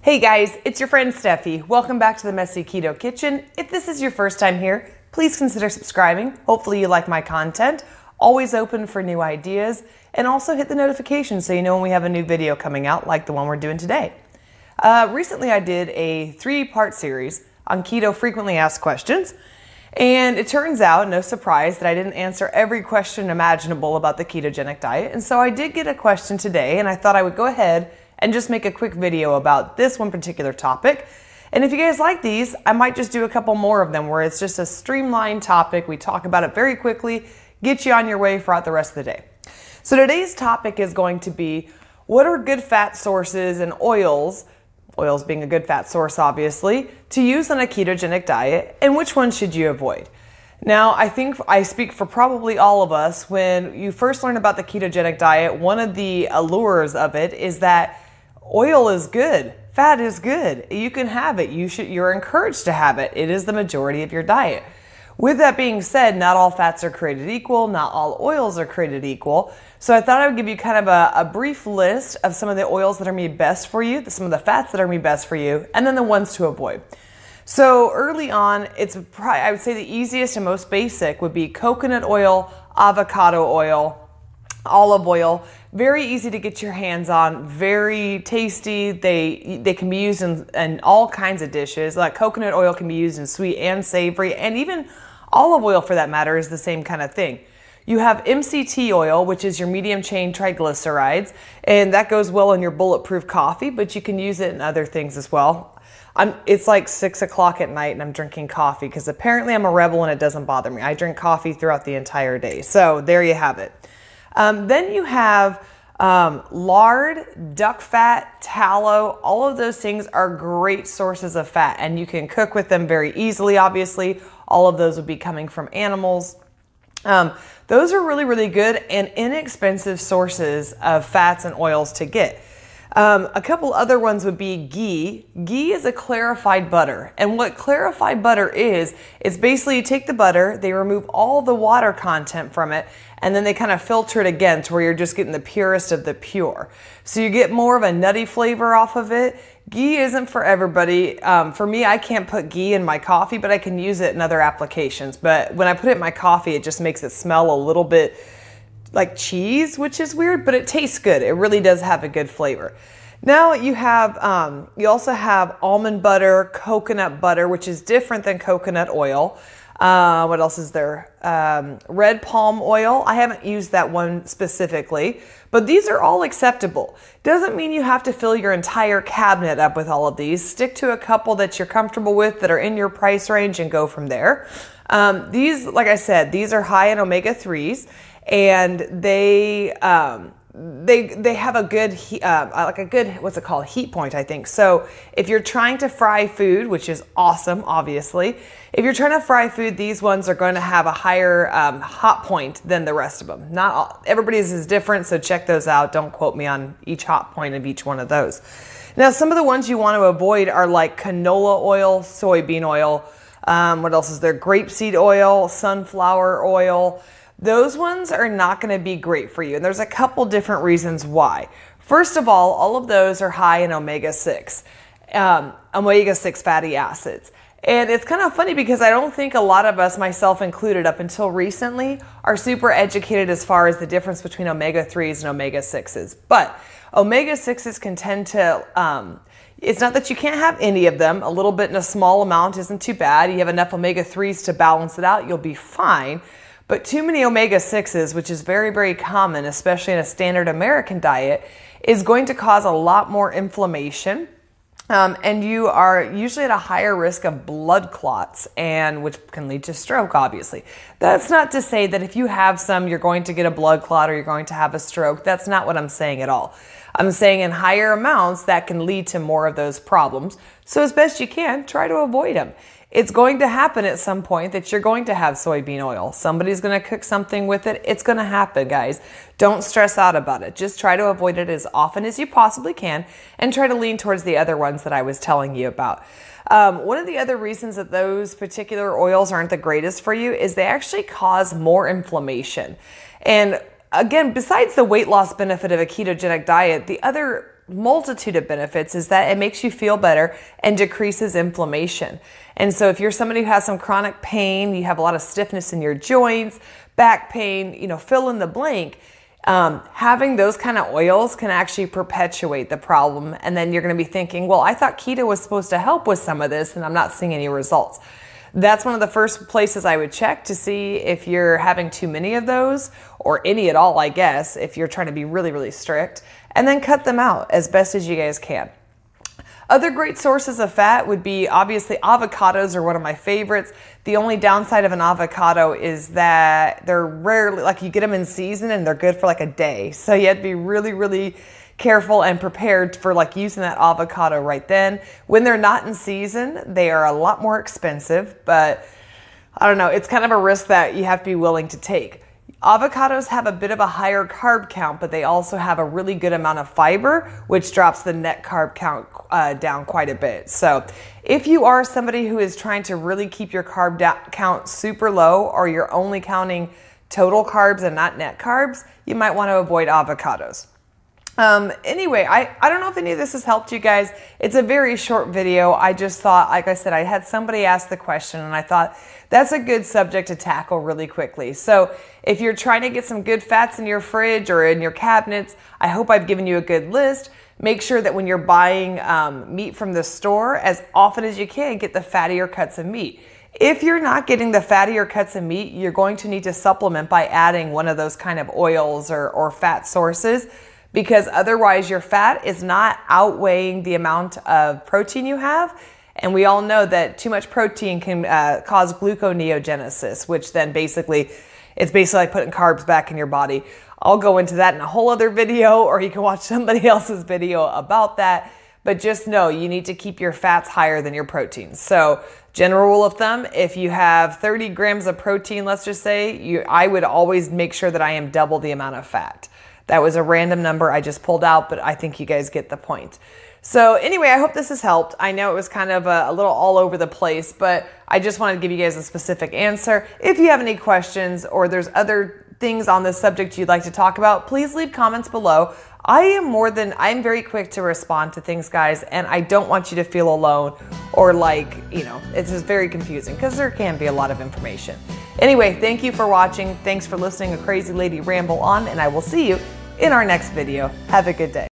Hey guys, it's your friend Steffi. Welcome back to the Messy Keto Kitchen. If this is your first time here, please consider subscribing. Hopefully you like my content. Always open for new ideas, and also hit the notification so you know when we have a new video coming out like the one we're doing today. Recently I did a 3-part series on keto frequently asked questions, and it turns out, no surprise, that I didn't answer every question imaginable about the ketogenic diet, and so I did get a question today, and I thought I would go ahead and just make a quick video about this one particular topic. And if you guys like these, I might just do a couple more of them where it's just a streamlined topic. We talk about it very quickly, get you on your way throughout the rest of the day. So today's topic is going to be, what are good fat sources and oils being a good fat source obviously, to use on a ketogenic diet, and which ones should you avoid? Now, I think I speak for probably all of us. When you first learn about the ketogenic diet, one of the allures of it is that oil is good, fat is good, you can have it, you're encouraged to have it. It is the majority of your diet. With that being said, not all fats are created equal, not all oils are created equal. So I thought I would give you kind of a brief list of some of the oils that are going to be best for you, some of the fats that are going to be best for you, and then the ones to avoid. So early on, I would say the easiest and most basic would be coconut oil, avocado oil, olive oil. Very easy to get your hands on, very tasty. They can be used in all kinds of dishes. Like coconut oil can be used in sweet and savory, and even olive oil for that matter is the same kind of thing. You have MCT oil, which is your medium chain triglycerides, and that goes well in your bulletproof coffee, but you can use it in other things as well. It's like 6 o'clock at night and I'm drinking coffee because apparently I'm a rebel and it doesn't bother me. I drink coffee throughout the entire day. So there you have it. Then you have lard, duck fat, tallow. All of those things are great sources of fat, and you can cook with them very easily, obviously. All of those would be coming from animals. Those are really, really good and inexpensive sources of fats and oils to get. A couple other ones would be ghee. Ghee is a clarified butter. And what clarified butter is basically you take the butter, they remove all the water content from it, and then they kind of filter it again to where you're just getting the purest of the pure. So you get more of a nutty flavor off of it. Ghee isn't for everybody. For me, I can't put ghee in my coffee, but I can use it in other applications. But when I put it in my coffee, it just makes it smell a little bit like cheese, which is weird, but it tastes good. It really does have a good flavor. Now you have, you also have almond butter, coconut butter, which is different than coconut oil. What else is there? Red palm oil. I haven't used that one specifically, but these are all acceptable. Doesn't mean you have to fill your entire cabinet up with all of these. Stick to a couple that you're comfortable with that are in your price range and go from there. These, like I said, these are high in omega-3s. And they have a good what's it called, heat point, I think. So if you're trying to fry food, which is awesome, obviously, if you're trying to fry food, these ones are going to have a higher hot point than the rest of them. Not all, everybody's is different, so check those out. Don't quote me on each hot point of each one of those. Now, some of the ones you want to avoid are like canola oil, soybean oil. What else is there? Grapeseed oil, sunflower oil. Those ones are not going to be great for you, and there's a couple different reasons why. First of all of those are high in omega-6 fatty acids. And it's kind of funny because I don't think a lot of us, myself included up until recently, are super educated as far as the difference between omega-3s and omega-6s. But omega-6s can tend to, it's not that you can't have any of them. A little bit in a small amount isn't too bad. You have enough omega-3s to balance it out, you'll be fine. But too many omega-6s, which is very, very common, especially in a standard American diet, is going to cause a lot more inflammation. And you are usually at a higher risk of blood clots, and which can lead to stroke, obviously. That's not to say that if you have some, you're going to get a blood clot or you're going to have a stroke. That's not what I'm saying at all. I'm saying in higher amounts, that can lead to more of those problems. So as best you can, try to avoid them. It's going to happen at some point that you're going to have soybean oil. Somebody's going to cook something with it. It's going to happen, guys. Don't stress out about it. Just try to avoid it as often as you possibly can and try to lean towards the other ones that I was telling you about. One of the other reasons that those particular oils aren't the greatest for you is they actually cause more inflammation. And again, besides the weight loss benefit of a ketogenic diet, the other multitude of benefits is that it makes you feel better and decreases inflammation. And so if you're somebody who has some chronic pain, you have a lot of stiffness in your joints, back pain, you know, fill in the blank, having those kind of oils can actually perpetuate the problem. And then you're going to be thinking, well, I thought keto was supposed to help with some of this and I'm not seeing any results. That's one of the first places I would check to see if you're having too many of those, or any at all, I guess, if you're trying to be really, really strict, and then cut them out as best as you guys can. Other great sources of fat would be, obviously, avocados are one of my favorites. The only downside of an avocado is that they're rarely, like, you get them in season and they're good for like a day. So you have to be really, really careful and prepared for like using that avocado right then. When they're not in season, they are a lot more expensive, but I don't know, it's kind of a risk that you have to be willing to take. Avocados have a bit of a higher carb count, but they also have a really good amount of fiber, which drops the net carb count down quite a bit. So if you are somebody who is trying to really keep your carb count super low, or you're only counting total carbs and not net carbs, you might want to avoid avocados. Anyway, I don't know if any of this has helped you guys. It's a very short video. I just thought, like I said, I had somebody ask the question and I thought that's a good subject to tackle really quickly. So if you're trying to get some good fats in your fridge or in your cabinets, I hope I've given you a good list. Make sure that when you're buying meat from the store, as often as you can, get the fattier cuts of meat. If you're not getting the fattier cuts of meat, you're going to need to supplement by adding one of those kind of oils or fat sources, because otherwise your fat is not outweighing the amount of protein you have. And we all know that too much protein can cause gluconeogenesis, which then it's basically like putting carbs back in your body. I'll go into that in a whole other video, or you can watch somebody else's video about that. But just know you need to keep your fats higher than your proteins. So general rule of thumb, if you have 30 grams of protein, let's just say, I would always make sure that I am double the amount of fat. That was a random number I just pulled out, but I think you guys get the point. So anyway, I hope this has helped. I know it was kind of a little all over the place, but I just wanted to give you guys a specific answer. If you have any questions or there's other things on this subject you'd like to talk about, please leave comments below. I'm very quick to respond to things, guys, and I don't want you to feel alone or like, you know, it's just very confusing because there can be a lot of information. Anyway, thank you for watching. Thanks for listening to Crazy Lady ramble on, and I will see you in our next video. Have a good day.